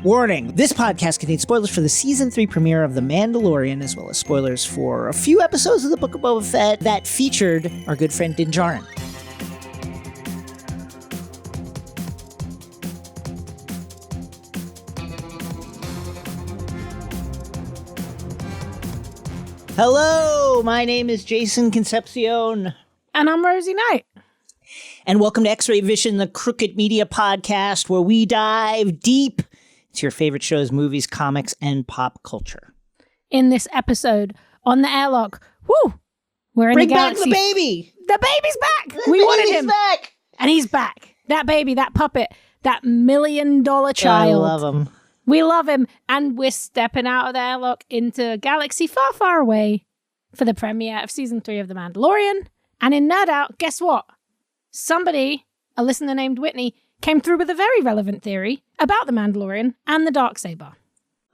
Warning, this podcast contains spoilers for the Season 3 premiere of The Mandalorian, as well as spoilers for a few episodes of the Book of Boba Fett that featured our good friend Djarin. Hello, my name is Jason Concepcion. And I'm Rosie Knight. And welcome to X-Ray Vision, the Crooked Media podcast, where we dive deep into your favorite shows, movies, comics, and pop culture. In this episode on the Airlock, we're in Bring the galaxy. Back the baby! The baby's back! We wanted him. Back! And he's back. That baby, that puppet, that $1 million child. I love him. We love him. And we're stepping out of the Airlock into a galaxy far, far away for the premiere of Season 3 of The Mandalorian. And in Nerd Out, guess what? Somebody, a listener named Whitney, came through with a very relevant theory about The Mandalorian and the Darksaber.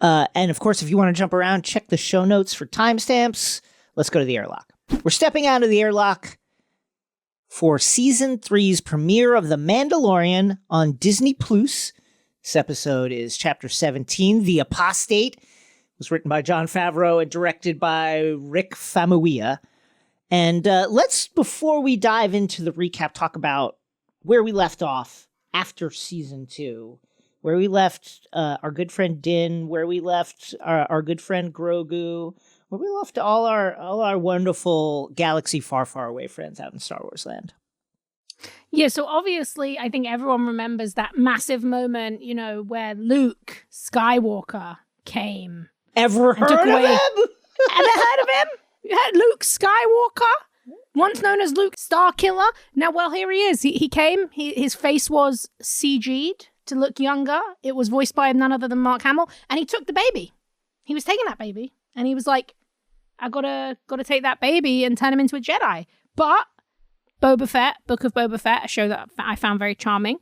And of course, if you want to jump around, check the show notes for timestamps. Let's go to the airlock. We're stepping out of the airlock for Season 3's premiere of The Mandalorian on Disney+. This episode is Chapter 17, The Apostate. It was written by Jon Favreau and directed by Rick Famuyiwa. And let's, before we dive into the recap, talk about where we left off after Season 2, where we left our good friend Din, where we left our good friend Grogu, where we left all our wonderful galaxy far, far away friends out in Star Wars land. Yeah, so obviously, I think everyone remembers that massive moment, you know, where Luke Skywalker came. Ever heard of him? Ever heard of him? You had Luke Skywalker, once known as Luke Starkiller. Now, well, here he is. He came. His face was CG'd to look younger. It was voiced by none other than Mark Hamill, and he took the baby. He was taking that baby, and he was like, "I gotta take that baby and turn him into a Jedi." But Boba Fett, Book of Boba Fett, a show that I found very charming,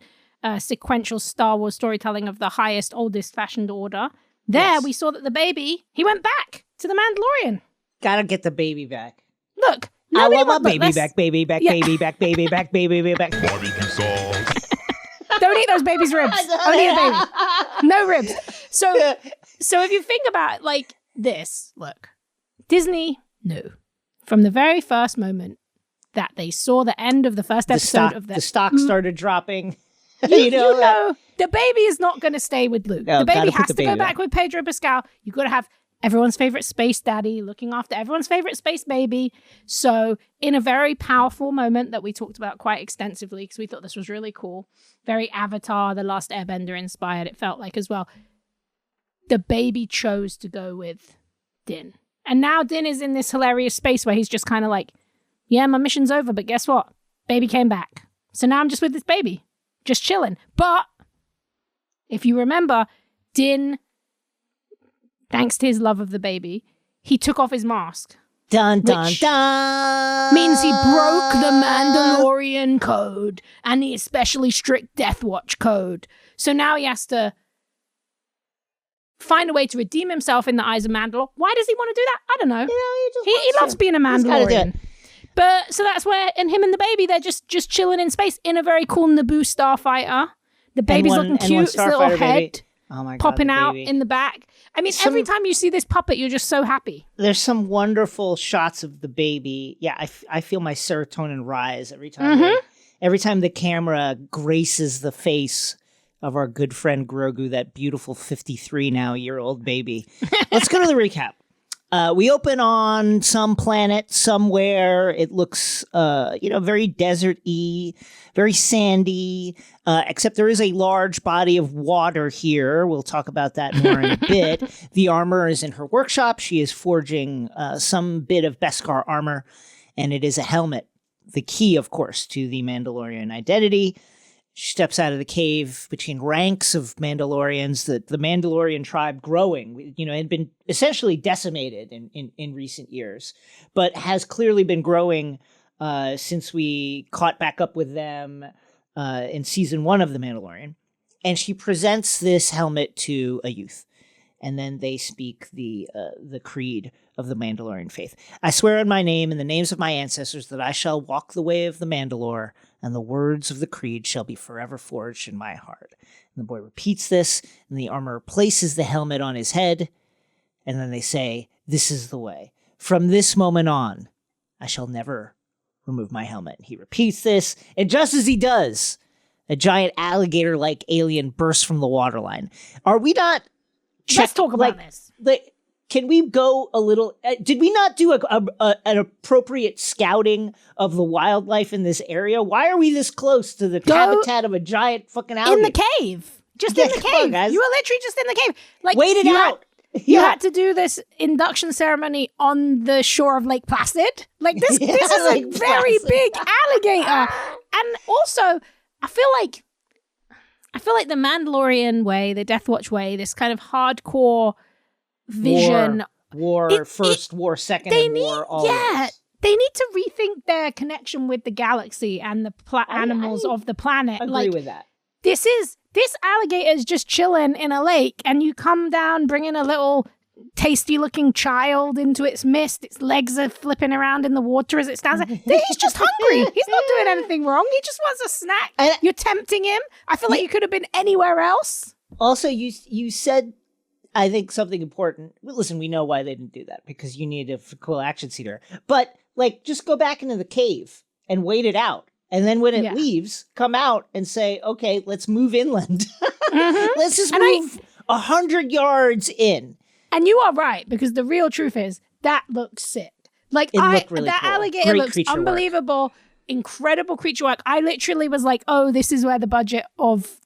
sequential Star Wars storytelling of the highest, oldest fashioned order. There, we saw that the baby, he went back to the Mandalorian. Gotta get the baby back. Look, I want my baby back, baby back, baby back, baby back, baby back. Barbecue sauce. Don't eat those baby's ribs. Only the baby. No ribs. So if you think about it like this, look, Disney knew from the very first moment that they saw the end of the first episode of the stock started dropping. You know, the baby is not going to stay with Luke. No, the baby has the to go back with Pedro Pascal. You've got to have everyone's favorite space daddy looking after everyone's favorite space baby. So in a very powerful moment that we talked about quite extensively, because we thought this was really cool, very Avatar, The Last Airbender inspired, it felt like as well, the baby chose to go with Din. And now Din is in this hilarious space where he's just kind of like, yeah, my mission's over, but guess what? Baby came back. So now I'm just with this baby, just chilling. But if you remember, Din, thanks to his love of the baby, he took off his mask. Dun, dun, dun! Means he broke the Mandalorian code and the especially strict Death Watch code. So now he has to find a way to redeem himself in the eyes of Mandalore. Why does he want to do that? I don't know. He loves being a Mandalorian. But so that's where, and him and the baby, they're just chilling in space in a very cool Naboo starfighter. The baby's looking cute, his little head. Baby. Oh my God, popping out in the back. I mean, every time you see this puppet, you're just so happy. There's some wonderful shots of the baby. Yeah, I feel my serotonin rise every time. Every time the camera graces the face of our good friend Grogu, that beautiful 53-now-year-old baby. Let's go to the recap. We open on some planet somewhere. It looks, very desert-y, very sandy, except there is a large body of water here. We'll talk about that more in a bit. The armor is in her workshop. She is forging some bit of Beskar armor, and it is a helmet. The key, of course, to the Mandalorian identity. She steps out of the cave between ranks of Mandalorians, the Mandalorian tribe growing, had been essentially decimated in recent years, but has clearly been growing since we caught back up with them in Season 1 of The Mandalorian. And she presents this helmet to a youth. And then they speak the creed of the Mandalorian faith. I swear on my name and the names of my ancestors that I shall walk the way of the Mandalore, and the words of the creed shall be forever forged in my heart. And And the boy repeats this, and the armorer places the helmet on his head, and then they say, "This is the way. From this moment on, I shall never remove my helmet." He repeats this, and just as he does, a giant alligator-like alien bursts from the waterline. Are we not... Let's talk about this. Can we go a little... did we not do an appropriate scouting of the wildlife in this area? Why are we this close to the habitat of a giant fucking alligator? In the cave. Just in the cave. On, guys. You were literally just in the cave. Like, wait it out. You had to do this induction ceremony on the shore of Lake Placid. Like, this is a very big alligator. And also, I feel like the Mandalorian way, the Death Watch way, this kind of hardcore vision. War first, war second, and war always. Yeah, they need to rethink their connection with the galaxy and the animals of the planet. Agree with that. This alligator is just chilling in a lake, and you come down bringing a little tasty-looking child into its midst. Its legs are flipping around in the water as it stands there. He's just hungry. He's not doing anything wrong. He just wants a snack. You're tempting him. I feel like you could have been anywhere else. Also, you said, I think, something important. Listen, we know why they didn't do that, because you need a cool action seater. But, like, just go back into the cave and wait it out. And then when it leaves, come out and say, okay, let's move inland. Let's just move 100 yards in. And you are right, because the real truth is that looks sick. Like, that cool. Alligator looks unbelievable, incredible creature work. I literally was like, oh, this is where the budget of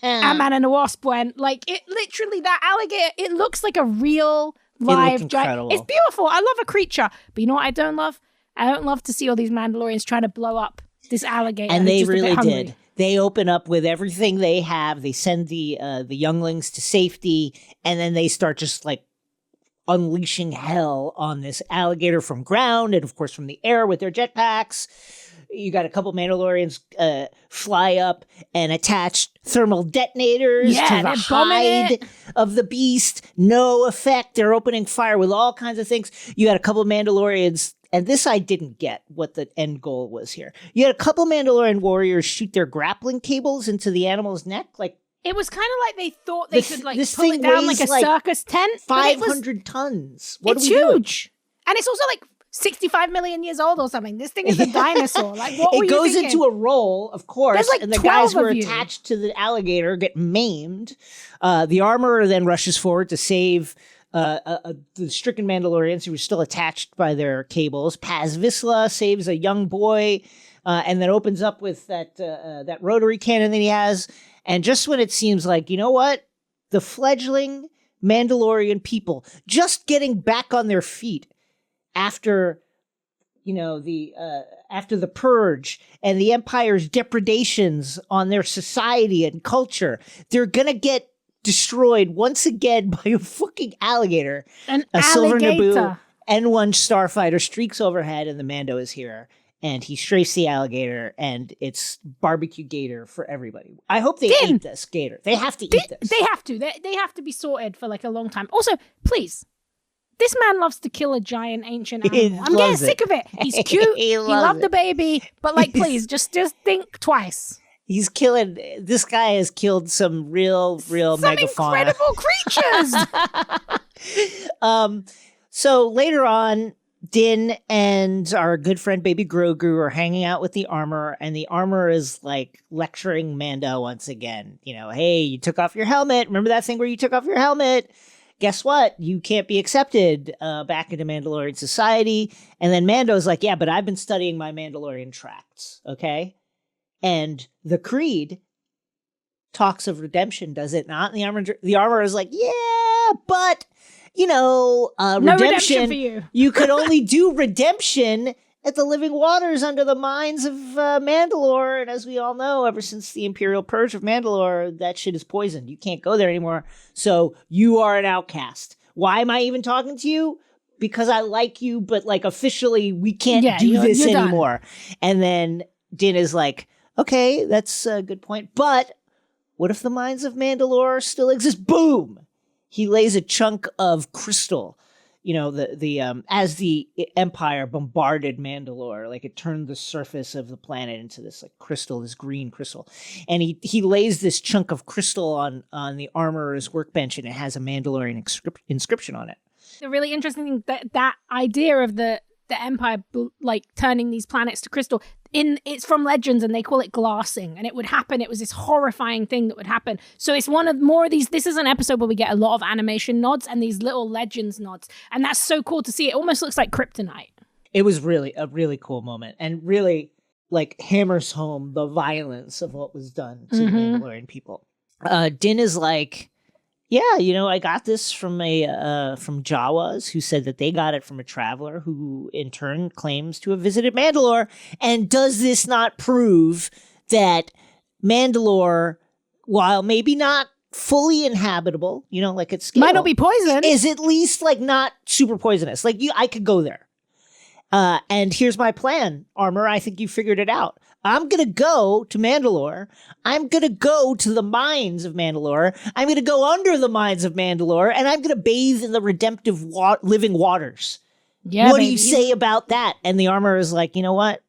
Ant-Man and the Wasp went. Like, it literally, that alligator, it looks like a real live giant. It's beautiful. I love a creature. But you know what I don't love? I don't love to see all these Mandalorians trying to blow up this alligator. And they really did. They open up with everything they have. They send the younglings to safety, and then they start just like unleashing hell on this alligator from ground and, of course, from the air with their jetpacks. You got a couple Mandalorians fly up and attach thermal detonators to the hide of the beast. No effect. They're opening fire with all kinds of things. You got a couple Mandalorians. And this I didn't get what the end goal was here. You had a couple Mandalorian warriors shoot their grappling cables into the animal's neck. Like, it was kind of like they thought they could like pull it down like a circus tent. 500 tons. It's huge. And it's also like 65 million years old or something. This thing is a dinosaur. Like, what were you thinking? It goes into a roll, of course. There's like and the 12 guys who are of you. attached to the alligator get maimed. The armorer then rushes forward to save the stricken Mandalorians who were still attached by their cables. Paz Vizsla saves a young boy, and then opens up with that rotary cannon that he has. And just when it seems like, you know what? The fledgling Mandalorian people just getting back on their feet after, after the purge and the Empire's depredations on their society and culture, they're gonna get destroyed once again by a fucking alligator. Silver Naboo N1 starfighter streaks overhead, and the Mando is here, and he strafes the alligator, and it's barbecue gator for everybody. I hope they eat this gator. They have to eat this. They have to. They have to be sorted for like a long time. Also, please, this man loves to kill a giant ancient animal. I'm getting sick of it. He's cute. He loved the baby, but like, please, just think twice. This guy has killed some real megafauna. Incredible creatures. So later on, Din and our good friend Baby Grogu are hanging out with the armor, and the armor is like lecturing Mando once again. Hey, you took off your helmet. Remember that thing where you took off your helmet? Guess what? You can't be accepted back into Mandalorian society. And then Mando's like, yeah, but I've been studying my Mandalorian tracts, okay? And the Creed talks of redemption, does it not? And the armor is like, yeah, but, no redemption for you. You could only do redemption at the living waters under the mines of Mandalore. And as we all know, ever since the Imperial Purge of Mandalore, that shit is poisoned. You can't go there anymore. So you are an outcast. Why am I even talking to you? Because I like you, but like officially we can't do this anymore. Done. And then Din is like, okay, that's a good point. But what if the mines of Mandalore still exist? Boom! He lays a chunk of crystal as the Empire bombarded Mandalore, like it turned the surface of the planet into this like crystal, this green crystal, and he lays this chunk of crystal on the armorer's workbench, and it has a Mandalorian inscription on it. The really interesting thing that idea of the Empire like turning these planets to crystal, it's from Legends, and they call it glassing, and it would happen. It was this horrifying thing that would happen. So it's one of more of these. This is an episode where we get a lot of animation nods and these little Legends nods, and that's so cool to see. It almost looks like kryptonite. It was really a really cool moment, and really like hammers home the violence of what was done to the Mandalorian people. Din is like, yeah, I got this from from Jawas, who said that they got it from a traveler who in turn claims to have visited Mandalore. And does this not prove that Mandalore, while maybe not fully inhabitable, like at scale, might not be poison, is at least like not super poisonous? Like I could go there. And here's my plan, Armor. I think you figured it out. I'm going to go to Mandalore. I'm going to go to the mines of Mandalore. I'm going to go under the mines of Mandalore, and I'm going to bathe in the redemptive living waters. Yeah, what do you say about that? And the Armor is like, you know what?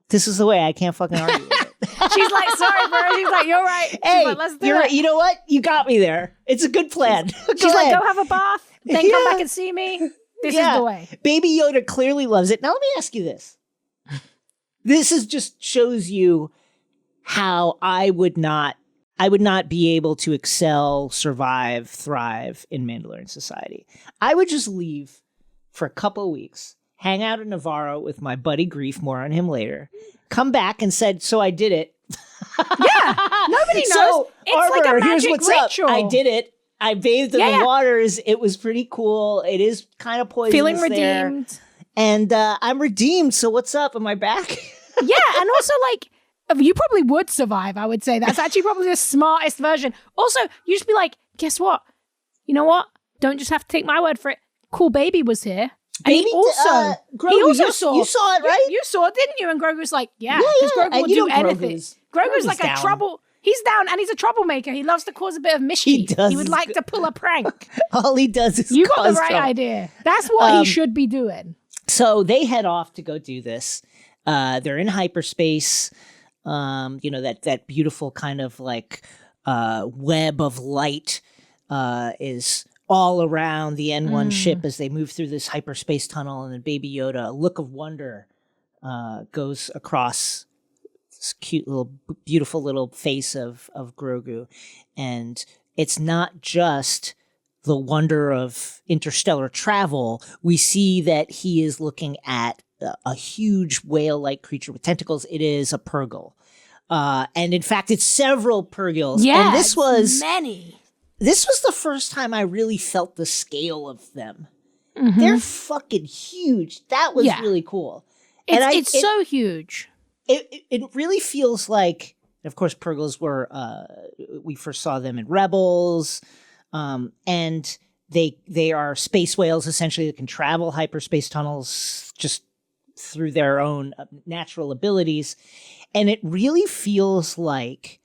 This is the way. I can't fucking argue with it. She's like, sorry, bro. She's like, you're right. Hey, like, let's do it. You know what? You got me there. It's a good plan. She's like, go have a bath, then come back and see me. This is the way. Baby Yoda clearly loves it. Now let me ask you this. This is just shows you how I would not be able to excel, survive, thrive in Mandalorian society. I would just leave for a couple of weeks, hang out in Navarro with my buddy Greef, more on him later, come back and said, so I did it. Yeah, nobody knows. So, it's Armor, like a magic here's what's ritual. Up. I did it. I bathed in the waters. It was pretty cool. It is kind of poisonous. Feeling redeemed. There. And I'm redeemed. So what's up? Am I back? Yeah, and also like you probably would survive. I would say that's actually probably the smartest version. Also, you just be like, guess what? You know what? Don't just have to take my word for it. Cool baby was here. And Baby, he also saw. You saw it, right? You saw it, didn't you? And Grogu's like, yeah, because Grogu will do anything. Grogu's like down. a trouble. He's down, and he's a troublemaker. He loves to cause a bit of mischief. He would like to pull a prank. All he does is you got the right idea. That's what he should be doing. So they head off to go do this. They're in hyperspace. That beautiful kind of like web of light is all around the N1 ship as they move through this hyperspace tunnel, and then Baby Yoda, a look of wonder, goes across this cute little, beautiful little face of Grogu. And it's not just the wonder of interstellar travel. We see that he is looking at a huge whale-like creature with tentacles. It is a Purrgil. And in fact, it's several Purrgils. Yeah, and this was many. This was the first time I really felt the scale of them. Mm-hmm. They're fucking huge. That was really cool. It's so huge. It really feels like, of course, Purrgils were, we first saw them in Rebels, and they are space whales, essentially, that can travel hyperspace tunnels just through their own natural abilities. And it really feels like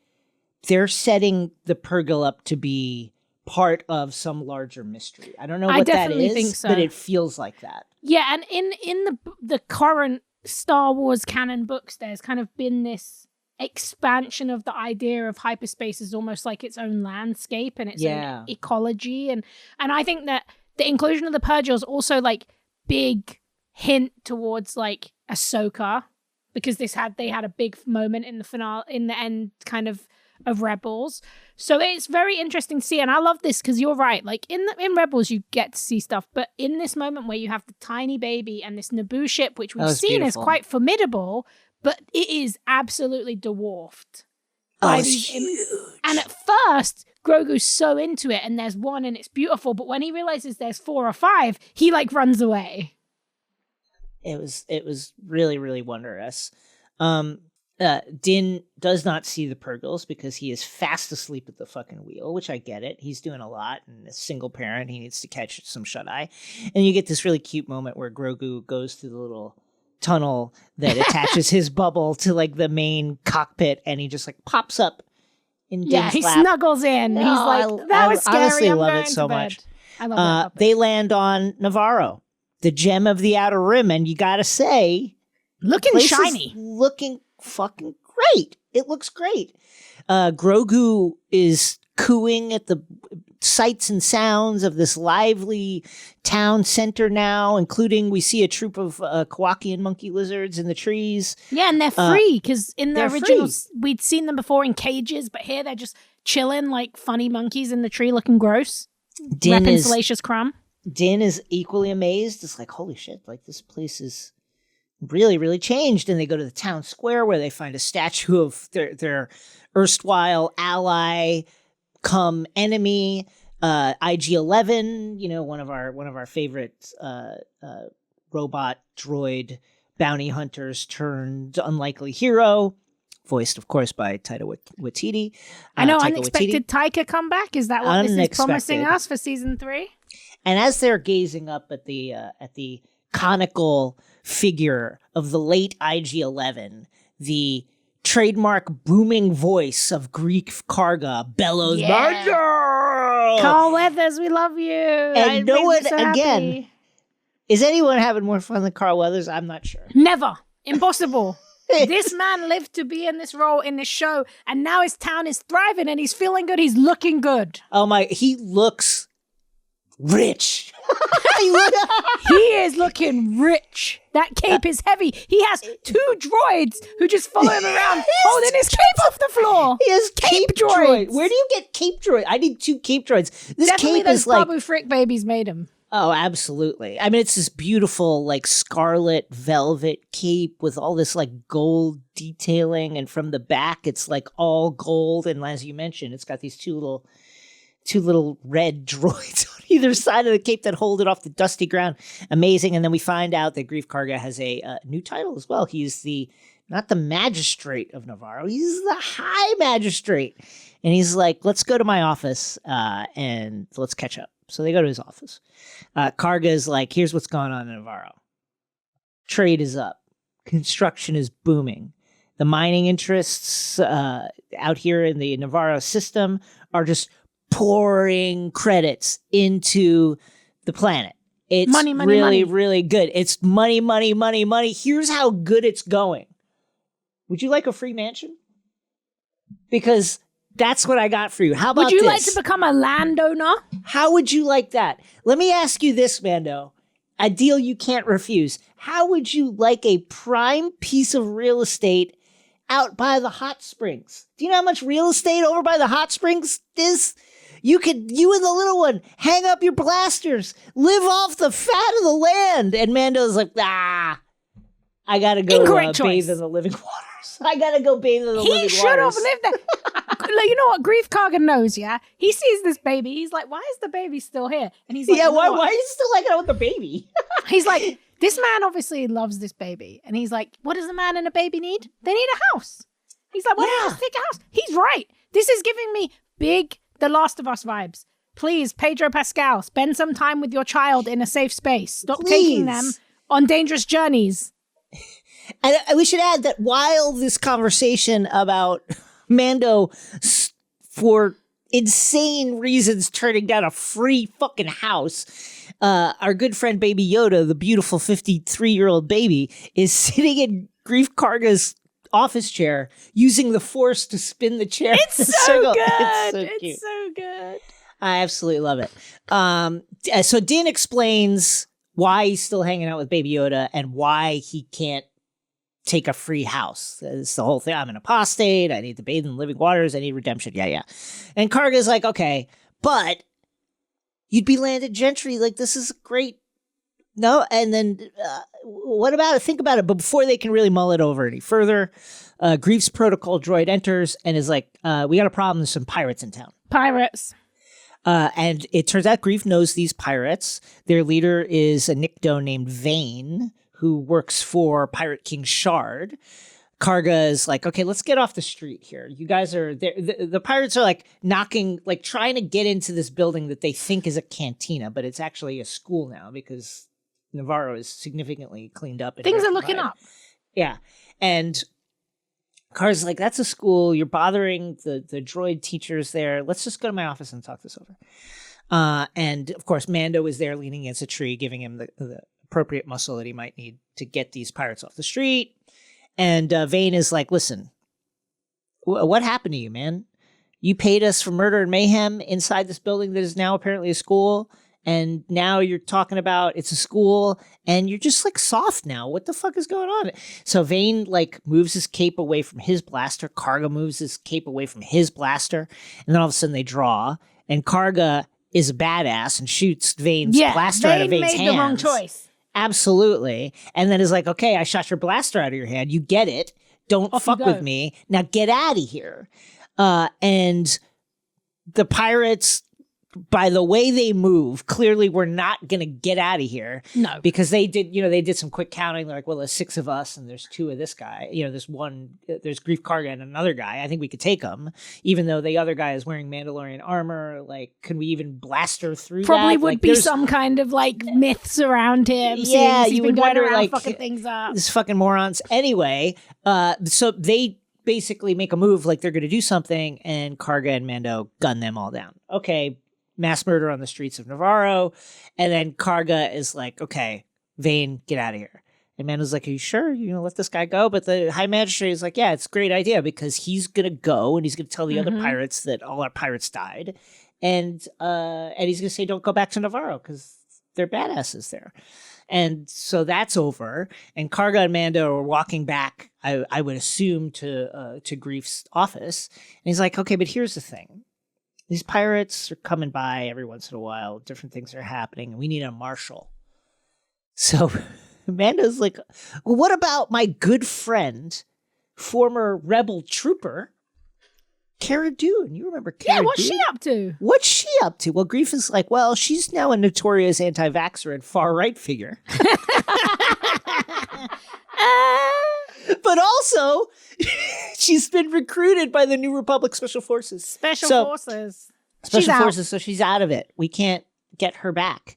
they're setting the Purrgil up to be part of some larger mystery. I don't know what that is, think so. But it feels like that. Yeah, and in the current Star Wars canon books, there's kind of been this expansion of the idea of hyperspace as almost like its own landscape and its own ecology. And I think that the inclusion of the Purrgil is also like big hint towards like Ahsoka, because they had a big moment in the finale, in the end kind of Rebels. So it's very interesting to see, and I love this because you're right. Like in Rebels, you get to see stuff, but in this moment where you have the tiny baby and this Naboo ship, which we've seen is quite formidable, but it is absolutely dwarfed. It's huge. And at first, Grogu's so into it, and there's one, and it's beautiful. But when he realizes there's 4 or 5, he like runs away. It was really, really wondrous. Din does not see the Purrgils because he is fast asleep at the fucking wheel, which I get it. He's doing a lot, and a single parent, he needs to catch some shut-eye. And you get this really cute moment where Grogu goes through the little tunnel that attaches his bubble to like the main cockpit, and he just like pops up in Din's lap. Snuggles in. He's like, that was scary. I honestly I'm love going it so to bed. much. I love that puppet. They land on Navarro, the gem of the Outer Rim, and you gotta say, looking shiny, looking fucking great. It looks great. Grogu is cooing at the sights and sounds of this lively town center now, including we see a troop of Kowakian monkey lizards in the trees. Yeah, and they're free because in the original free. we'd seen them before in cages, but here they're just chilling like funny monkeys in the tree looking gross. Repping Salacious Crumb. Din is equally amazed. It's like, holy shit, like this place is really, really changed. And they go to the town square where they find a statue of their erstwhile ally come enemy, IG-11, one of our favorite robot droid bounty hunters turned unlikely hero, voiced of course by Taika Waititi. I know, unexpected Taika comeback. Is that what this is promising us for season 3? And as they're gazing up at the conical figure of the late IG-11, the trademark booming voice of Greef Karga bellows, Carl Weathers, we love you. And no one, again, is anyone having more fun than Carl Weathers? I'm not sure. Never. Impossible. This man lived to be in this role in this show, and now his town is thriving and he's feeling good. He's looking good. Oh my, he looks rich. He is looking rich. That cape is heavy. He has 2 droids who just follow him around holding his cape off the floor. He has cape droid. Where do you get cape droid? I need 2 cape droids. This Definitely cape those is like Babu Frick babies made him. Oh, absolutely. I mean, it's this beautiful, like, scarlet velvet cape with all this, like, gold detailing. And from the back, it's, like, all gold. And as you mentioned, it's got these two little red droids on either side of the cape that hold it off the dusty ground. Amazing. And then we find out that Greef Karga has a new title as well. He's not the magistrate of Navarro. He's the high magistrate. And he's like, let's go to my office and let's catch up. So they go to his office. Karga is like, here's what's going on in Navarro. Trade is up. Construction is booming. The mining interests out here in the Navarro system are just pouring credits into the planet. It's really good. It's money. Here's how good it's going. Would you like a free mansion? Because that's what I got for you. How about this? Would you like to become a landowner? How would you like that? Let me ask you this, Mando. A deal you can't refuse. How would you like a prime piece of real estate out by the hot springs? Do you know how much real estate over by the hot springs is? You and the little one, hang up your blasters, live off the fat of the land. And Mando's like, I gotta go bathe in the living waters. I gotta go bathe in the living waters. He should have lived there. You know what? Greef Karga knows, yeah? He sees this baby. He's like, why is the baby still here? And he's like, why are you still hanging out with the baby? He's like, this man obviously loves this baby. And he's like, what does a man and a baby need? They need a house. He's like, why don't you just take a house? He's right. This is giving me big The Last of Us vibes. Please, Pedro Pascal, spend some time with your child in a safe space. Stop taking them on dangerous journeys. And we should add that while this conversation about Mando, for insane reasons, turning down a free fucking house, our good friend Baby Yoda, the beautiful 53-year-old baby, is sitting in Greef Karga's office chair using the Force to spin the chair. It's so good. It's so good. I absolutely love it. So Din explains why he's still hanging out with Baby Yoda and why he can't take a free house. It's the whole thing. I'm an apostate. I need to bathe in living waters. I need redemption. Yeah. And Karga's like, okay, but you'd be landed gentry. Like, this is great. No. And then what about it? Think about it. But before they can really mull it over any further, Greef's protocol droid enters and is like, we got a problem. There's some pirates in town. Pirates. And it turns out Greef knows these pirates. Their leader is a Nikto named Vane, who works for Pirate King Shard. Karga is like, okay, let's get off the street here. You guys are there. The pirates are like knocking, like trying to get into this building that they think is a cantina, but it's actually a school now because Navarro is significantly cleaned up. Things are looking up. Yeah. And Karga's like, that's a school. You're bothering the droid teachers there. Let's just go to my office and talk this over. And of course, Mando is there leaning against a tree, giving him the appropriate muscle that he might need to get these pirates off the street. And Vane is like, listen, what happened to you, man? You paid us for murder and mayhem inside this building that is now apparently a school. And now you're talking about it's a school and you're just like soft now. What the fuck is going on? So Vane like moves his cape away from his blaster. Karga moves his cape away from his blaster. And then all of a sudden they draw. And Karga is a badass and shoots Vane's blaster out of Vane's hands. Vane made the wrong choice. Absolutely. And then is like, okay, I shot your blaster out of your hand. You get it. Don't fuck with me. Now get out of here. And the pirates, by the way they move, clearly we're not going to get out of here. No. Because they did some quick counting. They're like, well, there's 6 of us and there's 2 of this guy. There's Greef Karga and another guy. I think we could take them, even though the other guy is wearing Mandalorian armor. Like, can we even blast her through Probably that? would be some kind of like myths around him. Yeah, you would wonder like fucking things up. These fucking morons. Anyway, so they basically make a move like they're going to do something, and Karga and Mando gun them all down. Okay. Mass murder on the streets of Navarro. And then Karga is like, okay, Vane, get out of here. And Mando's like, are you sure you're going to let this guy go? But the High Magistrate is like, yeah, it's a great idea because he's going to go and he's going to tell the other pirates that all our pirates died. And he's going to say, don't go back to Navarro because they're badasses there. And so that's over. And Karga and Mando are walking back, I would assume, to Greef's office. And he's like, okay, but here's the thing. These pirates are coming by every once in a while. Different things are happening. And we need a marshal. So Amanda's like, well, what about my good friend, former rebel trooper, Cara Dune? You remember Cara Dune? Yeah, what's she up to? What's she up to? Well, Greef is like, well, she's now a notorious anti-vaxxer and far-right figure. But also, she's been recruited by the New Republic Special Forces. Special Forces, so she's out of it. We can't get her back.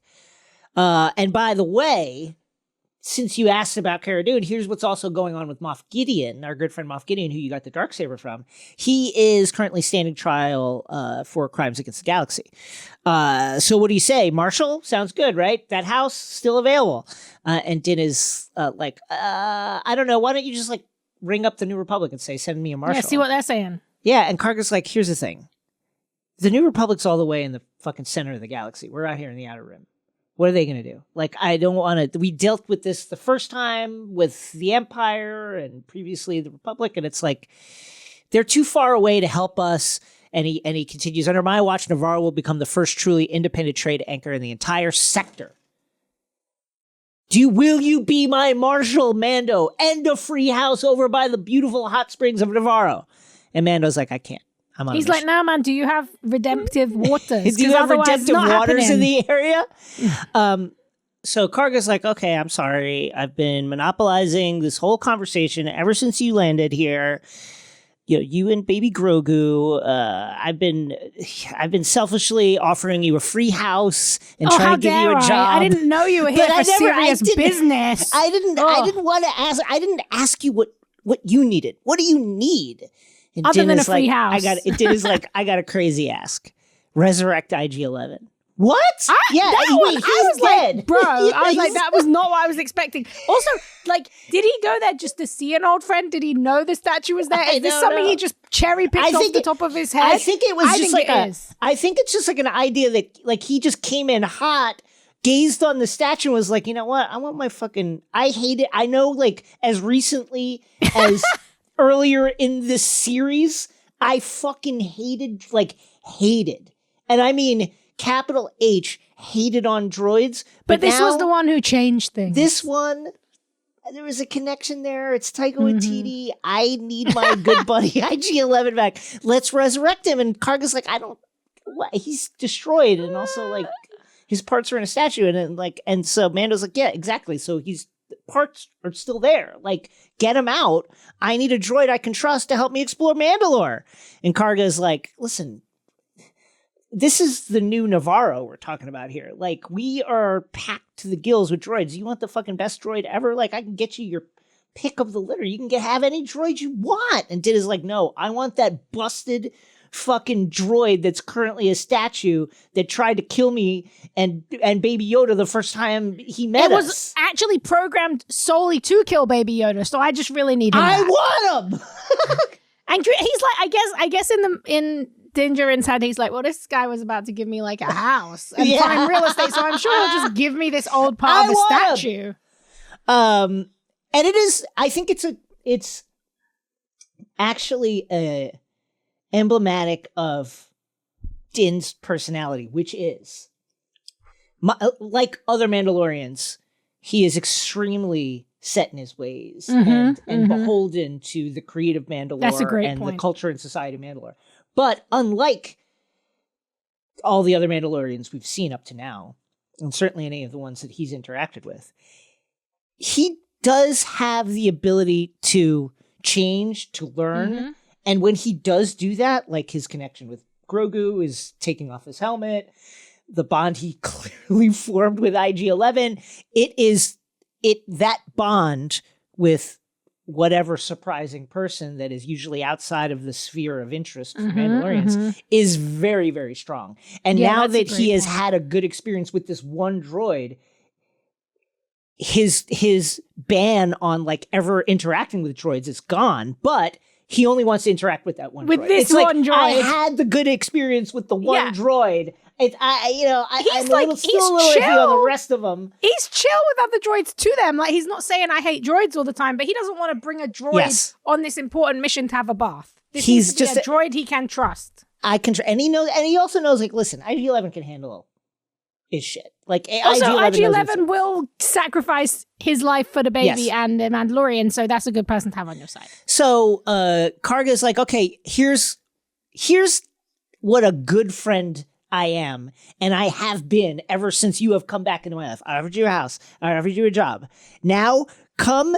And by the way, since you asked about Cara Dune, here's what's also going on with Moff Gideon, our good friend Moff Gideon, who you got the Darksaber from. He is currently standing trial for crimes against the galaxy. So what do you say? Marshall? Sounds good, right? That house still available. And Din is like, I don't know. Why don't you just like ring up the New Republic and say, send me a marshal? Yeah, see what they're saying. Yeah, and Karga's like, here's the thing. The New Republic's all the way in the fucking center of the galaxy. We're out here in the Outer Rim. What are they going to do? Like, I don't want to... We dealt with this the first time with the Empire and previously the Republic, and it's like, they're too far away to help us. And he continues, under my watch, Navarro will become the first truly independent trade anchor in the entire sector. Will you be my marshal, Mando, and a free house over by the beautiful hot springs of Navarro? And Mando's like, I can't. He's like, no, man, do you have redemptive waters? Do you have redemptive waters in the area? So Karga's like, okay, I'm sorry. I've been monopolizing this whole conversation ever since you landed here. You and baby Grogu, I've been selfishly offering you a free house and trying to give you a job. I didn't know you were here for serious business. I didn't want to ask. I didn't ask you what you needed. What do you need? And other Din than a is free like, house. Din is like, I got a crazy ask. Resurrect IG-11. What? I was dead. Like, bro, I was like, that was not what I was expecting. Also, like, did he go there just to see an old friend? Did he know the statue was there? Is this something he just cherry picked off the top of his head? I think it was I think it's just like an idea that like he just came in hot, gazed on the statue and was like, you know what? I want my fucking, I hate it. I know, like, as recently as earlier in this series, I fucking hated. And I mean capital H, hated on droids. But this was the one who changed things. This one, there was a connection there. It's Taika Waititi. I need my good buddy IG-11 back. Let's resurrect him. And Karga's like, he's destroyed. And also, like, his parts are in a statue. And so Mando's like, yeah, exactly. So parts are still there. Like, get him out. I need a droid I can trust to help me explore Mandalore. And Karga's like, listen, this is the new Navarro we're talking about here. Like, we are packed to the gills with droids. You want the fucking best droid ever? Like, I can get you your pick of the litter. You can have any droid you want. And Din is like, no, I want that busted fucking droid that's currently a statue that tried to kill me and Baby Yoda the first time he met us. It was actually programmed solely to kill Baby Yoda, so I just really need him I back. want him! And he's like, I guess in Djarin's head, he's like, well, this guy was about to give me like a house and prime real estate, so I'm sure he'll just give me this old part of the statue. And it is, I think it's actually emblematic of Din's personality, which is, like other Mandalorians, he is extremely set in his ways and beholden to the creative Mandalore and the culture and society of Mandalore. But unlike all the other Mandalorians we've seen up to now, and certainly any of the ones that he's interacted with, he does have the ability to change, to learn. And when he does do that, like his connection with Grogu is taking off his helmet, the bond he clearly formed with IG-11, that bond with whatever surprising person that is usually outside of the sphere of interest for Mandalorians is very, very strong. And now that he has had a good experience with this one droid, his ban on like ever interacting with droids is gone, but he only wants to interact with that one droid. With this one droid. I had the good experience with the one droid. I'm still a little iffy on the rest of them. He's chill with other droids to them. Like, he's not saying I hate droids all the time, but he doesn't want to bring a droid on this important mission to have a bath. He's just a droid he can trust. And he also knows, like, listen, IG-11 can handle his shit. Like, also, IG-11 will sacrifice his life for the baby and the Mandalorian, so that's a good person to have on your side. So Karga's like, okay, here's what a good friend I am, and I have been ever since you have come back into my life. I offered you a house. I offered you a job. Now come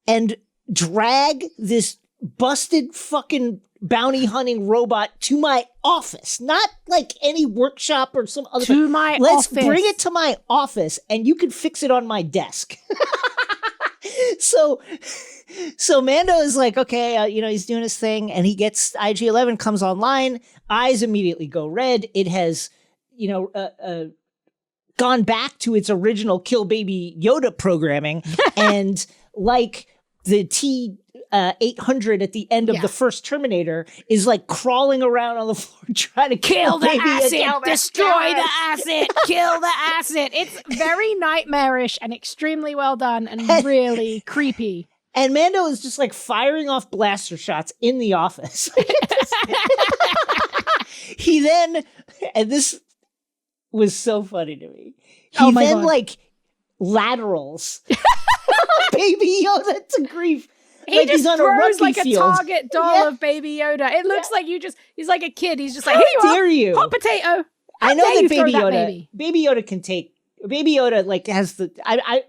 and drag this busted fucking bounty hunting robot to my office. Not like any workshop or some other to my Let's office. Bring it to my office and you can fix it on my desk. So Mando is like, okay, he's doing his thing, and he gets IG-11 comes online. Eyes immediately go red. It has, gone back to its original kill Baby Yoda programming, and like the T-800 at the end of the first Terminator is like crawling around on the floor trying to kill the baby acid, destroy the acid, kill the acid. It's very nightmarish and extremely well done and really creepy. And Mando is just like firing off blaster shots in the office. He then, and this was so funny to me, he then like laterals Baby Yoda to Greef. He like just he's on throws a like a field. target doll of Baby Yoda. It looks like he's like a kid. He's just like, how dare you? Hot potato. I know that Baby Yoda can take, Baby Yoda like has I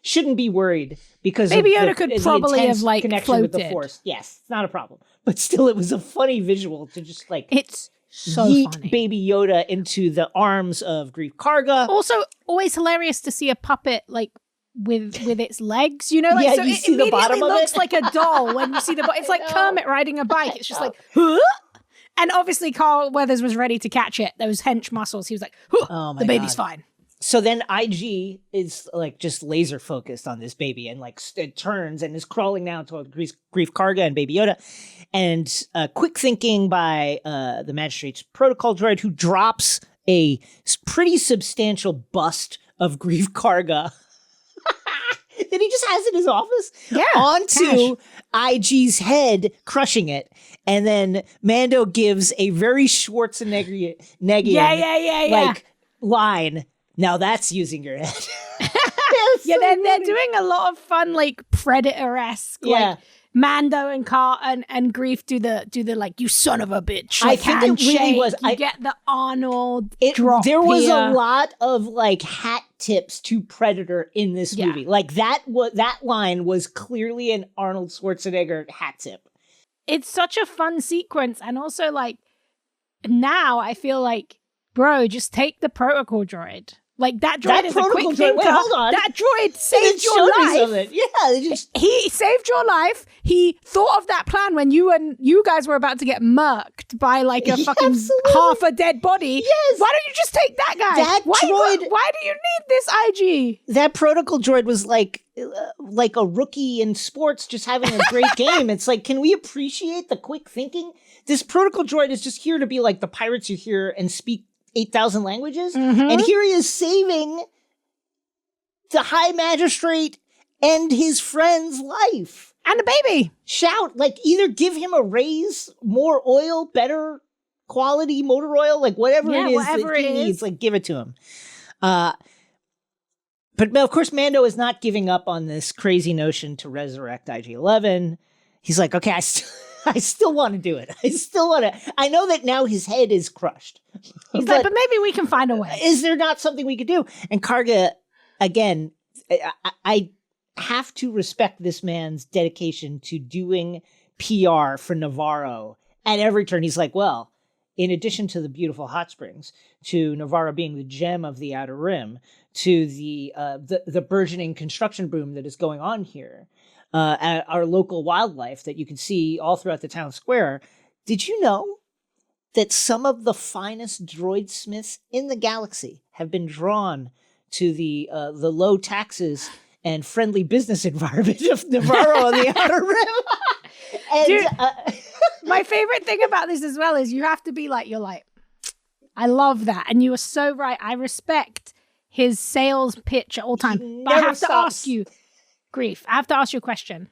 shouldn't be worried because Baby Yoda could probably have like connection floated. with the Force. Yes, it's not a problem. But still, it was a funny visual to just like it's so yeet funny. Baby Yoda into the arms of Greef Karga. Also, always hilarious to see a puppet like with its legs. So you see the bottom of it. Looks like a doll when you see the. It's like Kermit riding a bike. It's just like, huh? And obviously, Carl Weathers was ready to catch it. Those hench muscles. He was like, huh, the baby's fine. So then IG is like just laser focused on this baby and like it turns and is crawling down toward Greef Karga and Baby Yoda. And quick thinking by the Magistrate's protocol droid, who drops a pretty substantial bust of Greef Karga that he just has in his office onto IG's head, crushing it. And then Mando gives a very Schwarzenegger like line. Now that's using your head. They're doing a lot of fun, like Predator-esque, like Mando and and Greef do the like, you son of a bitch. Like, I think it really was. You get the Arnold drop. There was a lot of like hat tips to Predator in this movie. Like that line was clearly an Arnold Schwarzenegger hat tip. It's such a fun sequence, and also like now I feel like, bro, just take the protocol droid. Like that droid That is a quick protocol droid- thinker. wait, hold on. That droid They saved showed your me life. something. Yeah, they just He saved your life. He thought of that plan when you guys were about to get murked by like a fucking Absolutely. half a dead body. Yes. Why don't you just take that guy? That why droid- why do you need this IG? that protocol droid was like a rookie in sports just having a great game. It's like, can we appreciate the quick thinking? This protocol droid is just here to be like the pirates you hear and speak 8,000 languages. Mhm. And here he is saving the High Magistrate and his friend's life. And a baby. Shout, like, either give him a raise, more oil, better quality motor oil, like whatever Yeah, it is whatever that he it is. needs, like, give it to him. But of course, Mando is not giving up on this crazy notion to resurrect IG-11. He's like, okay, I still want to do it. I still want to. I know that now his head is crushed. He's like, but maybe we can find a way. Is there not something we could do? And Karga, again, I have to respect this man's dedication to doing PR for Navarro at every turn. He's like, well, in addition to the beautiful hot springs, to Navarro being the gem of the Outer Rim, to the burgeoning construction boom that is going on here, our local wildlife that you can see all throughout the town square. Did you know that some of the finest droid smiths in the galaxy have been drawn to the low taxes and friendly business environment of Navarro on the Outer Rim? And, Dude, my favorite thing about this as well is you have to be like, you're like, I love that. And you are so right. I respect his sales pitch at all times. But I never have to stops. ask you, Greef, I have to ask you a question.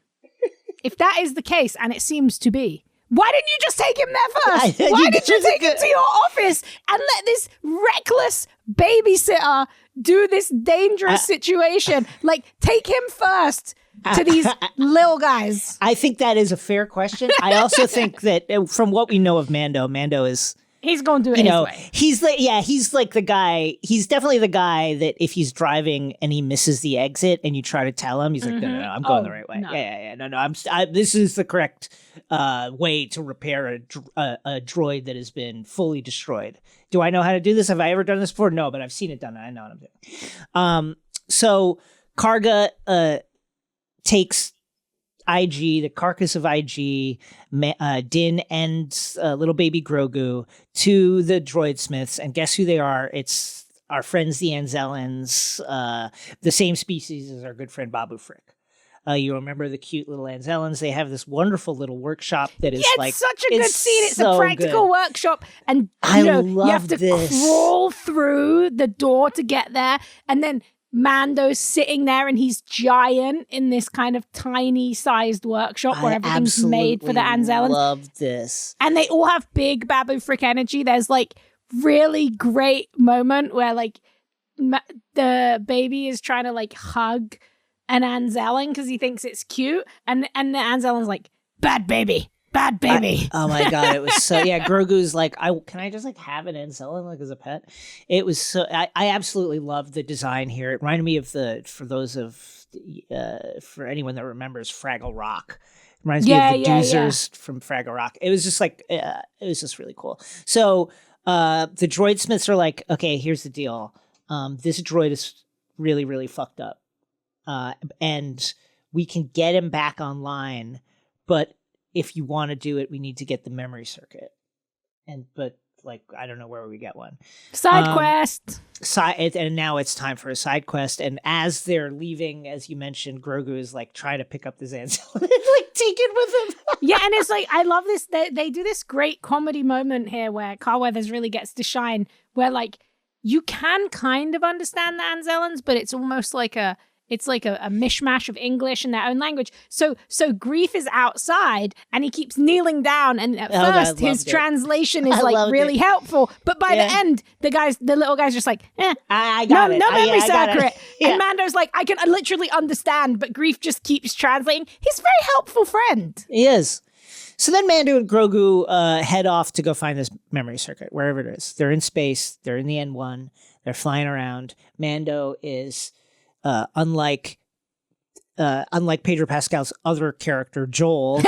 If that is the case, and it seems to be, why didn't you just take him there first? Why did you take him to your office and let this reckless babysitter do this dangerous situation? Like, take him first to these little guys. I think that is a fair question. I also think that from what we know of Mando is, He's going to do it his way. he's like the guy. He's definitely the guy that if he's driving and he misses the exit and you try to tell him, he's like, no, I'm going the right way. no. Yeah, no, this is the correct way to repair a droid that has been fully destroyed. Do I know how to do this? Have I ever done this before? No, but I've seen it done. I know what I'm doing. So Karga takes IG, the carcass of IG, Din and little baby Grogu to the droid smiths, and guess who they are? It's our friends the Anzellans, the same species as our good friend Babu Frick. You remember the cute little Anzellans? They have this wonderful little workshop that is It's like such a good scene. It's so a practical good. workshop, and I you love have to this. crawl through the door to get there, and then Mando's sitting there, and he's giant in this kind of tiny sized workshop where everything's made for the Anzellans. Love this. And they all have big Babu Frick energy. There's like really great moment where like the baby is trying to like hug an Anzellan because he thinks it's cute, and the Anzellan's like, bad baby. Oh my god, it was so Grogu's like, can I just like have an Anzellan like as a pet? It was so I absolutely loved the design here. It reminded me of for anyone that remembers Fraggle Rock. It reminds me of the Doozers from Fraggle Rock. It was just like it was just really cool. So the droid smiths are like, okay, here's the deal. This droid is really, really fucked up. And we can get him back online, but if you want to do it, we need to get the memory circuit. But I don't know where we get one. Side quest. And now it's time for a side quest. And as they're leaving, as you mentioned, Grogu is like trying to pick up the Anzellan and like take it with him. Yeah, and it's like, I love this. They do this great comedy moment here where Carl Weathers really gets to shine, where like you can kind of understand the Anzellans, but it's almost like a mishmash of English and their own language. So Greef is outside and he keeps kneeling down, and at first his translation is like really helpful, but by the end the little guy's just like, I got it. No memory circuit. Yeah. And Mando's like, I can literally understand, but Greef just keeps translating. He's a very helpful friend. He is. So then Mando and Grogu head off to go find this memory circuit, wherever it is. They're in space. They're in the N1. They're flying around. Mando is unlike Pedro Pascal's other character, Joel,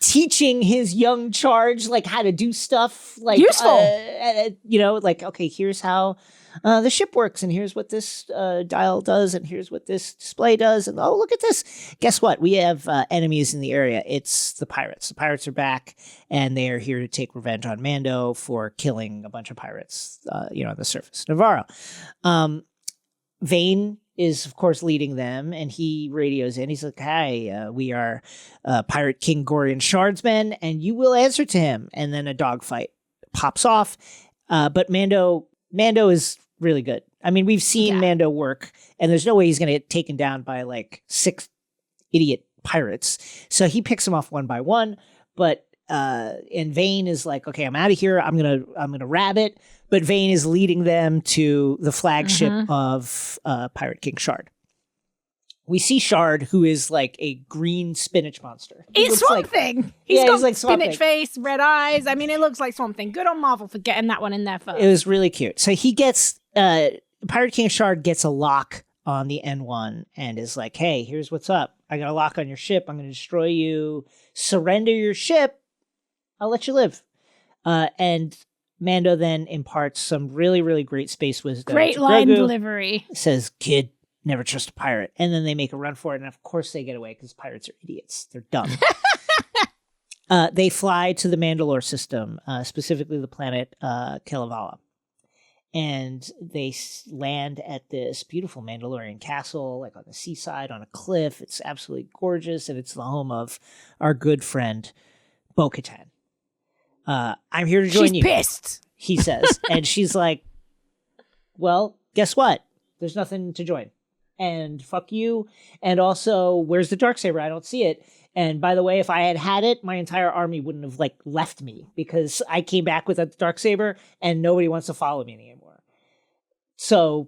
teaching his young charge like how to do stuff like useful. like, okay, here's how the ship works, and here's what this dial does, and here's what this display does, and oh, look at this. Guess what? We have enemies in the area. It's the pirates. The pirates are back, and they are here to take revenge on Mando for killing a bunch of pirates, on the surface. Navarro. Vane is, of course, leading them, and he radios in. He's like, "Hi, we are Pirate King Gorian Shardsmen, and you will answer to him." And then a dogfight pops off. But Mando is really good. I mean, we've seen Mando work, and there's no way he's going to get taken down by like 6 idiot pirates. So he picks them off one by one. But and Vane is like, "Okay, I'm out of here. I'm gonna rabbit." But Vane is leading them to the flagship of Pirate King Shard. We see Shard, who is like a green spinach monster. It's Swamp Thing. He's got like spinach face, red eyes. I mean, it looks like Swamp Thing. Good on Marvel for getting that one in there first. It was really cute. So he gets, Pirate King Shard gets a lock on the N1 and is like, "Hey, here's what's up. I got a lock on your ship. I'm going to destroy you. Surrender your ship. I'll let you live." And Mando then imparts some really, really great space wisdom. Great line delivery. Says, "Kid, never trust a pirate." And then they make a run for it. And of course they get away because pirates are idiots. They're dumb. They fly to the Mandalore system, specifically the planet Kalevala. And they land at this beautiful Mandalorian castle, like on the seaside, on a cliff. It's absolutely gorgeous. And it's the home of our good friend, Bo-Katan. "I'm here to join you." She's pissed, he says. And she's like, "Well, guess what? There's nothing to join. And fuck you. And also, where's the Darksaber? I don't see it. And by the way, if I had it, my entire army wouldn't have like left me because I came back with a Darksaber and nobody wants to follow me anymore. So,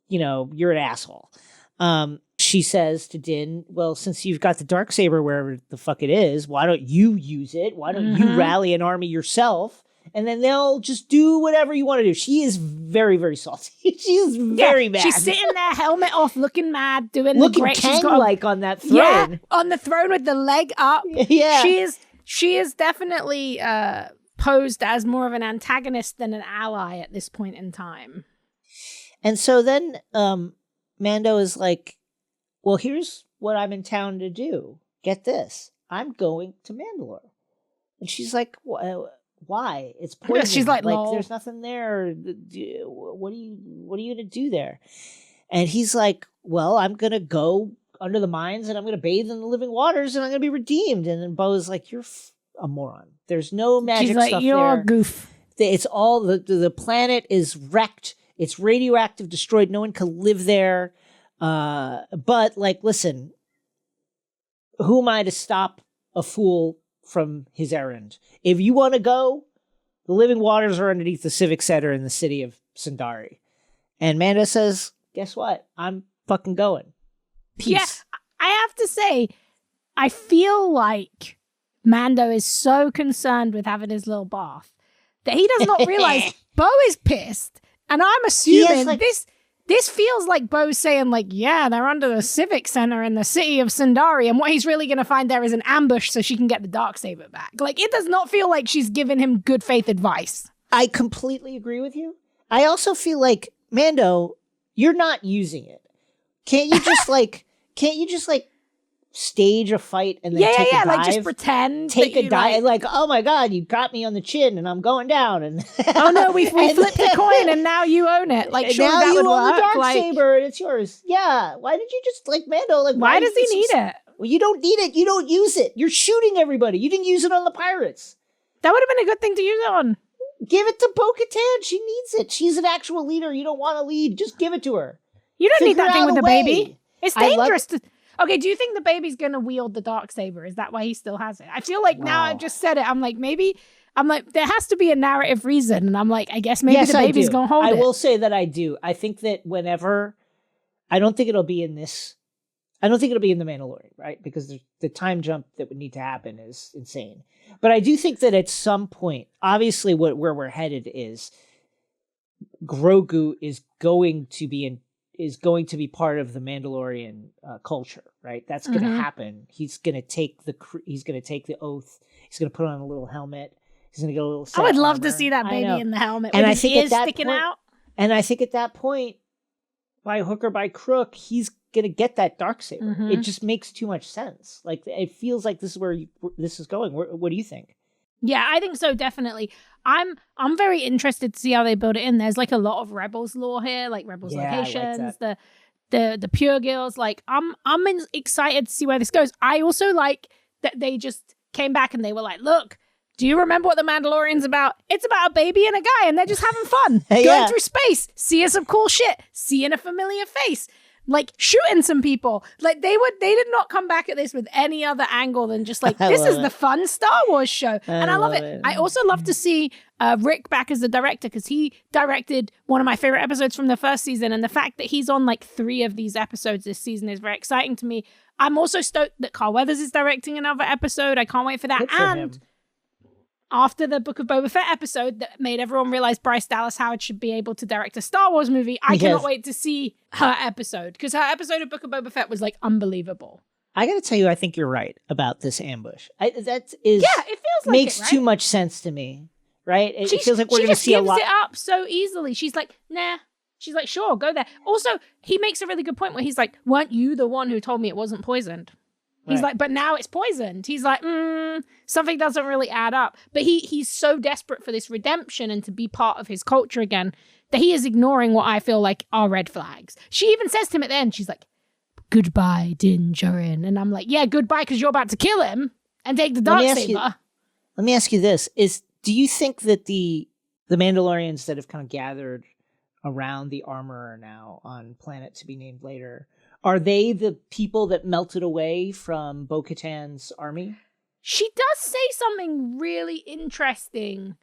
you're an asshole." She says to Din, "Well, since you've got the Darksaber wherever the fuck it is, why don't you use it? Why don't you rally an army yourself? And then they'll just do whatever you want to do." She is very, very salty. She's very mad. She's sitting there, helmet off, looking mad, doing looking the great. Kang-like on that throne. Yeah, on the throne with the leg up. Yeah. She is definitely posed as more of an antagonist than an ally at this point in time. And so then Mando is like, "Well, here's what I'm in town to do. Get this. I'm going to Mandalore." And she's like, "Why? It's poison. She's like, there's nothing there. What are you going to do there?" And he's like, "Well, I'm going to go under the mines and I'm going to bathe in the living waters and I'm going to be redeemed." And then Bo's like, "You're a moron. There's no magic stuff there. You're a goof. It's all, the planet is wrecked. It's radioactive, destroyed. No one can live there. But listen, who am I to stop a fool from his errand? If you want to go, the living waters are underneath the Civic Center in the city of Sundari." And Mando says, "Guess what? I'm fucking going. Peace." Yeah, I have to say, I feel like Mando is so concerned with having his little bath that he does not realize Bo is pissed. And I'm assuming this feels like Bo's saying, they're under the Civic Center in the city of Sundari, and what he's really going to find there is an ambush so she can get the Darksaber back. It does not feel like she's giving him good faith advice. I completely agree with you. I also feel like, Mando, you're not using it. Can't you just stage a fight and then take a dive? Just pretend. Take a dive. "Oh my God, you got me on the chin and I'm going down." And "Oh no, we flipped the coin and now you own it." Sure, now that you would own work. the Darksaber and it's yours. Yeah. Why did you just Mando? Why does he need it? Well, you don't need it. You don't use it. You're shooting everybody. You didn't use it on the pirates. That would have been a good thing to use it on. Give it to Bo-Katan. She needs it. She's an actual leader. You don't want to lead. Just give it to her. You don't need that thing with the way. baby. It's dangerous to... Okay, do you think the baby's going to wield the Darksaber? Is that why he still has it? I feel like now I've just said it. I'm like, there has to be a narrative reason. And I'm like, I guess maybe the baby's going to hold it. I will say that I do. I think that I don't think it'll be in this. I don't think it'll be in The Mandalorian, right? Because the time jump that would need to happen is insane. But I do think that at some point, obviously where we're headed is Grogu is going to be part of the Mandalorian culture, right? That's going to happen. He's going to take the oath. He's going to put on a little helmet. He's going to get a little. I would love to see that baby in the helmet. And with I his think ears at that sticking point, out. And I think at that point, by hook or by crook, he's going to get that Darksaber. Mm-hmm. It just makes too much sense. Like, it feels like this is where this is going. What do you think? Yeah, I think so, definitely. I'm very interested to see how they build it in. There's like a lot of Rebels lore here, like Rebels locations, the Pure Guilds. Like, I'm excited to see where this goes. I also like that they just came back and they were like, look, do you remember what The Mandalorian's about? It's about a baby and a guy, and they're just having fun. Going through space, seeing some cool shit, seeing a familiar face, like shooting some people. Like, they did not come back at this with any other angle than just like, this is the fun Star Wars show. And I love it. I also love to see Rick back as the director, because he directed one of my favorite episodes from the first season. And the fact that he's on like 3 of these episodes this season is very exciting to me. I'm also stoked that Carl Weathers is directing another episode. I can't wait for that. And after the Book of Boba Fett episode that made everyone realize Bryce Dallas Howard should be able to direct a Star Wars movie, I cannot wait to see her episode, because her episode of Book of Boba Fett was like unbelievable. I got to tell you, I think you're right about this ambush. It feels like makes it, right? too much sense to me, right? It feels like we're going to see a lot. She just gives it up so easily. She's like, nah. She's like, sure, go there. Also, he makes a really good point where he's like, weren't you the one who told me it wasn't poisoned? He's like, but now it's poisoned. He's like, something doesn't really add up. But he's so desperate for this redemption and to be part of his culture again that he is ignoring what I feel like are red flags. She even says to him at the end, she's like, goodbye, Din Djarin. And I'm like, yeah, goodbye, because you're about to kill him and take the Darksaber. Let me ask you this. Do you think that the Mandalorians that have kind of gathered around the armorer now on planet to be named later, are they the people that melted away from Bo-Katan's army? She does say something really interesting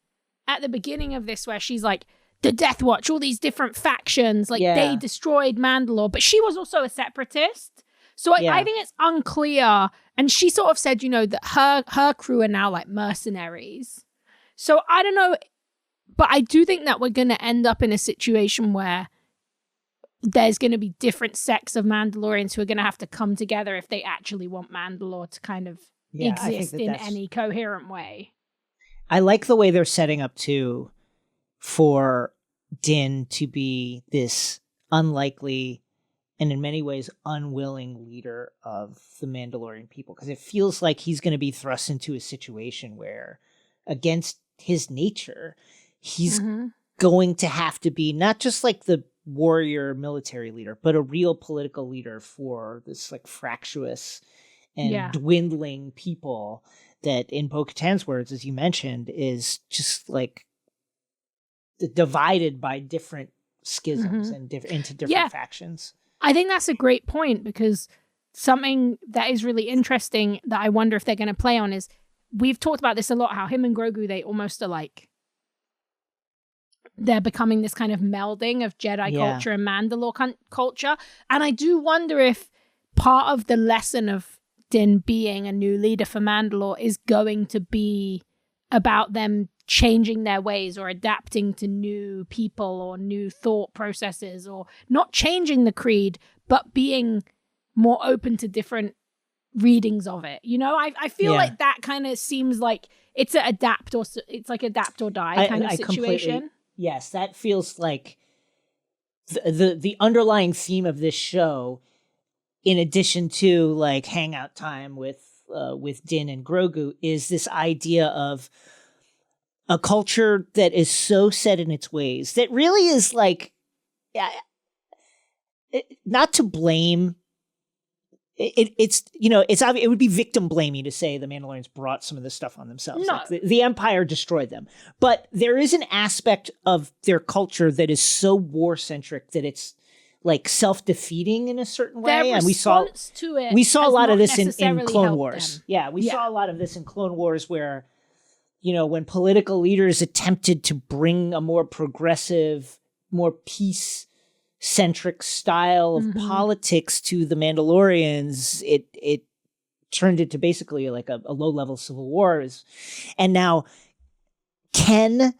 at the beginning of this, where she's like, the Death Watch, all these different factions, like they destroyed Mandalore, but she was also a separatist. So I think it's unclear. And she sort of said, that her crew are now like mercenaries. So I don't know, but I do think that we're going to end up in a situation where there's going to be different sects of Mandalorians who are going to have to come together if they actually want Mandalore to kind of exist in any coherent way. I like the way they're setting up, too, for Din to be this unlikely and in many ways unwilling leader of the Mandalorian people, because it feels like he's going to be thrust into a situation where, against his nature, he's going to have to be not just like the warrior military leader, but a real political leader for this like fractious and dwindling people that, in Bo-Katan's words, as you mentioned, is just like divided by different schisms and into different factions. I think that's a great point, because something that is really interesting that I wonder if they're going to play on is, we've talked about this a lot, how him and Grogu, they almost are like, they're becoming this kind of melding of Jedi culture and Mandalore culture. And I do wonder if part of the lesson of Din being a new leader for Mandalore is going to be about them changing their ways or adapting to new people or new thought processes, or not changing the creed, but being more open to different readings of it. I feel like that kind of seems like it's an adapt or die kind of situation. Yes, that feels like the underlying theme of this show, in addition to like hangout time with Din and Grogu, is this idea of a culture that is so set in its ways that really is like, not to blame. It would be victim blaming to say the Mandalorians brought some of this stuff on themselves. No. Like the Empire destroyed them, but there is an aspect of their culture that is so war centric that it's like self-defeating in a certain way. And we saw a lot of this in Clone Wars. Saw a lot of this in Clone Wars, where, when political leaders attempted to bring a more progressive, more peace-centric style of politics to the Mandalorians, it turned into basically like a low-level civil war. And now, can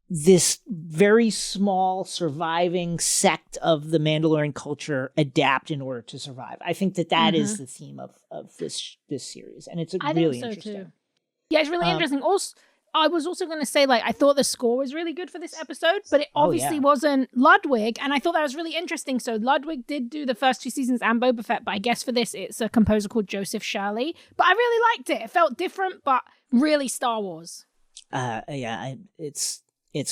this very small surviving sect of the Mandalorian culture adapt in order to survive? I think that is the theme of this series, and it's really interesting. Too. Yeah, it's really interesting. Also, I was also going to say, like, I thought the score was really good for this episode, but it obviously yeah. wasn't Ludwig, and I thought that was really interesting. So Ludwig did do the first 2 seasons and Boba Fett, but I guess for this, it's a composer called Joseph Shirley. But I really liked it. It felt different, but really Star Wars. It's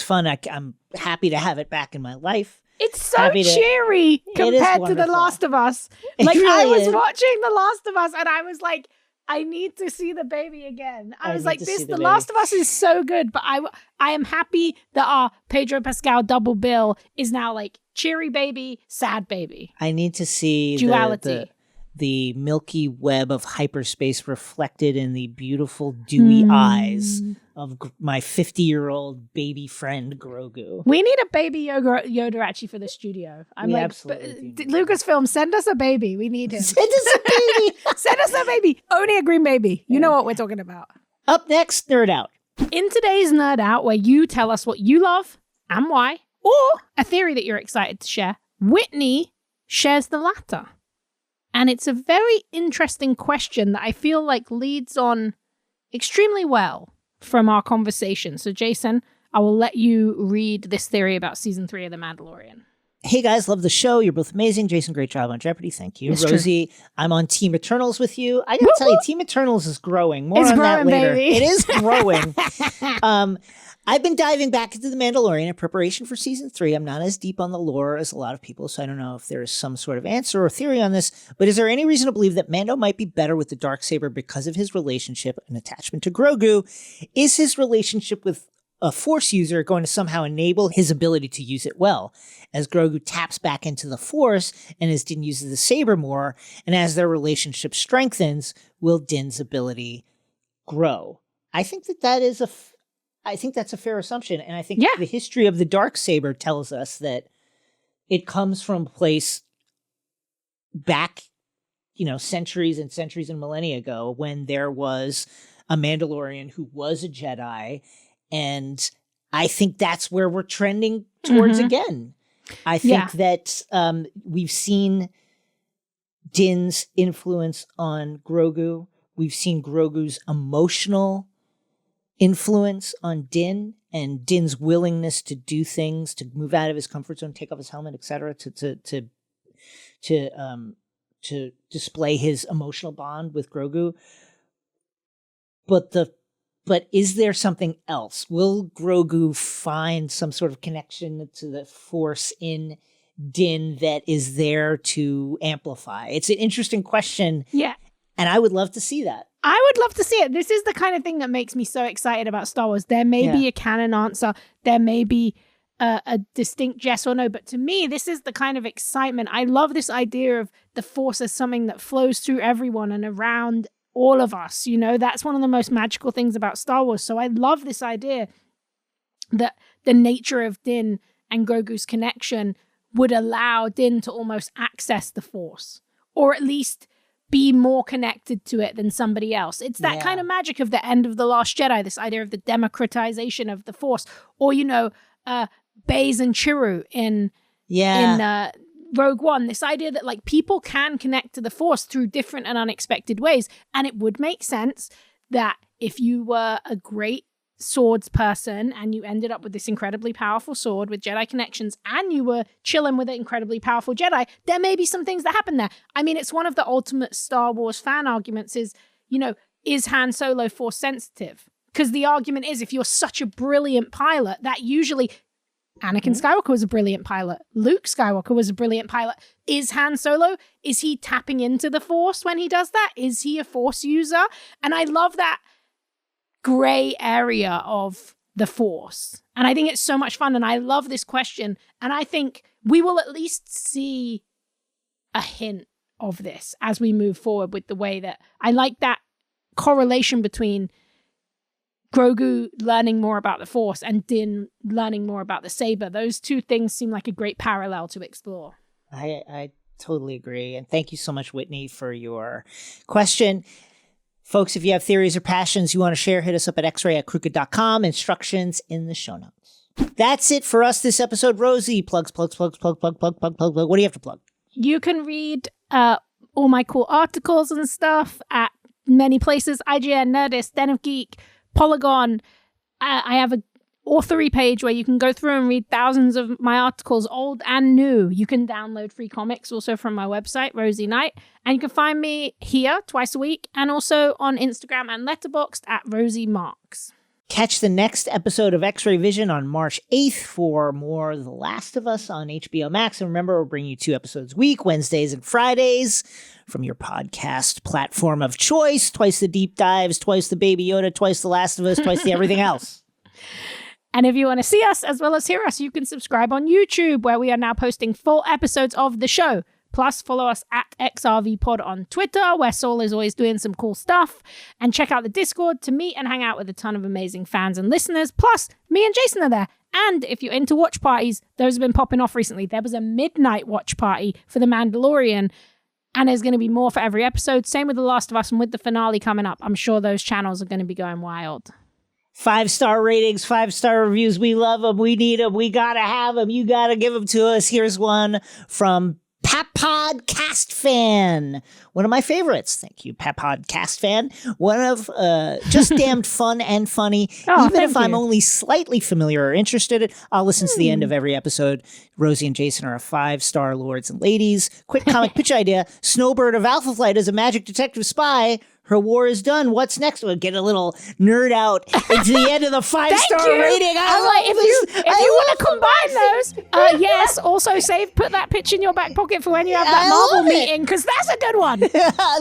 fun. I'm happy to have it back in my life. It's so cheery compared to The Last of Us. Like, really I was watching The Last of Us, and I was like, I need to see the baby again. I was like, The Last of Us is so good, but I am happy that our Pedro Pascal double bill is now like cheery baby, sad baby. I need to see duality. The Milky Web of hyperspace reflected in the beautiful dewy eyes of my 50-year-old baby friend Grogu. We need a baby Yoda actually for the studio. Lucasfilm, send us a baby. We need him. Send us a baby. Send us a baby. Only a green baby. You know what we're talking about. Up next, Nerd Out. In today's Nerd Out, where you tell us what you love and why, or a theory that you're excited to share, Whitney shares the latter. And it's a very interesting question that I feel like leads on extremely well from our conversation. So, Jason, I will let you read this theory about season 3 of The Mandalorian. Hey guys, love the show. You're both amazing. Jason, great job on Jeopardy. Thank you. It's Rosie, true. I'm on Team Eternals with you. I gotta tell you, Team Eternals is growing. More on that later. Baby. It is growing. I've been diving back into The Mandalorian in preparation for season 3. I'm not as deep on the lore as a lot of people, so I don't know if there is some sort of answer or theory on this, but is there any reason to believe that Mando might be better with the Darksaber because of his relationship and attachment to Grogu? Is his relationship with a Force user going to somehow enable his ability to use it well? As Grogu taps back into the Force and as Din uses the saber more, and as their relationship strengthens, will Din's ability grow? I think that's a fair assumption. And I think the history of the Darksaber tells us that it comes from a place back, centuries and centuries and millennia ago when there was a Mandalorian who was a Jedi. And I think that's where we're trending towards again. I think that we've seen Din's influence on Grogu. We've seen Grogu's emotional influence on Din and Din's willingness to do things, to move out of his comfort zone, take off his helmet, etc., to display his emotional bond with Grogu. But is there something else? Will Grogu find some sort of connection to the Force in Din that is there to amplify? It's an interesting question. Yeah. And I would love to see that. I would love to see it. This is the kind of thing that makes me so excited about Star Wars. There may be a canon answer. There may be a distinct yes or no. But to me, this is the kind of excitement. I love this idea of the Force as something that flows through everyone and around all of us. That's one of the most magical things about Star Wars. So I love this idea that the nature of Din and Grogu's connection would allow Din to almost access the Force, or at least be more connected to it than somebody else. It's that kind of magic of the end of The Last Jedi, this idea of the democratization of the Force, or, Baze and Chiru in Rogue One, this idea that like people can connect to the Force through different and unexpected ways. And it would make sense that if you were a great swords person and you ended up with this incredibly powerful sword with Jedi connections and you were chilling with an incredibly powerful Jedi, there may be some things that happen there. I mean, it's one of the ultimate Star Wars fan arguments is Han Solo Force sensitive? Because the argument is if you're such a brilliant pilot, that usually Anakin Skywalker was a brilliant pilot. Luke Skywalker was a brilliant pilot. Is Han Solo? Is he tapping into the Force when he does that? Is he a Force user? And I love that gray area of the Force. And I think it's so much fun. And I love this question. And I think we will at least see a hint of this as we move forward with the way that I like that correlation between Grogu learning more about the Force and Din learning more about the saber. Those two things seem like a great parallel to explore. I totally agree. And thank you so much, Whitney, for your question. Folks, if you have theories or passions you want to share, hit us up at xray@crooked.com. Instructions in the show notes. That's it for us this episode. Rosie, plug. What do you have to plug? You can read all my cool articles and stuff at many places. IGN, Nerdist, Den of Geek, Polygon, I have a authory page where you can go through and read thousands of my articles, old and new. You can download free comics also from my website, Rosie Knight. And you can find me here twice a week and also on Instagram and Letterboxd at Rosie Marks. Catch the next episode of X-Ray Vision on March 8th for more The Last of Us on HBO Max. And remember, we'll bring you 2 episodes a week, Wednesdays and Fridays, from your podcast platform of choice. Twice the deep dives, twice the Baby Yoda, twice The Last of Us, twice the everything else. And if you want to see us as well as hear us, you can subscribe on YouTube, where we are now posting full episodes of the show. Plus, follow us at XRVPod on Twitter, where Saul is always doing some cool stuff. And check out the Discord to meet and hang out with a ton of amazing fans and listeners. Plus, me and Jason are there. And if you're into watch parties, those have been popping off recently. There was a midnight watch party for The Mandalorian. And there's going to be more for every episode. Same with The Last of Us, and with the finale coming up, I'm sure those channels are going to be going wild. 5-star ratings, 5-star reviews. We love them. We need them. We got to have them. You got to give them to us. Here's one from Pat Podcast Fan. One of my favorites. Thank you, Pat Podcast Fan. One of just damned fun and funny. Even if I'm only slightly familiar or interested, I'll listen to the end of every episode. Rosie and Jason are a 5-star lords and ladies. Quick comic pitch idea. Snowbird of Alpha Flight is a magic detective spy. Her war is done. What's next? We'll get a little nerd out into the end of the 5-star rating. If you want to combine those, yes. Also, put that pitch in your back pocket for when you have that Marvel meeting, because that's a good one.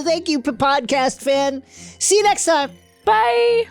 Thank you, Podcast Fan. See you next time. Bye.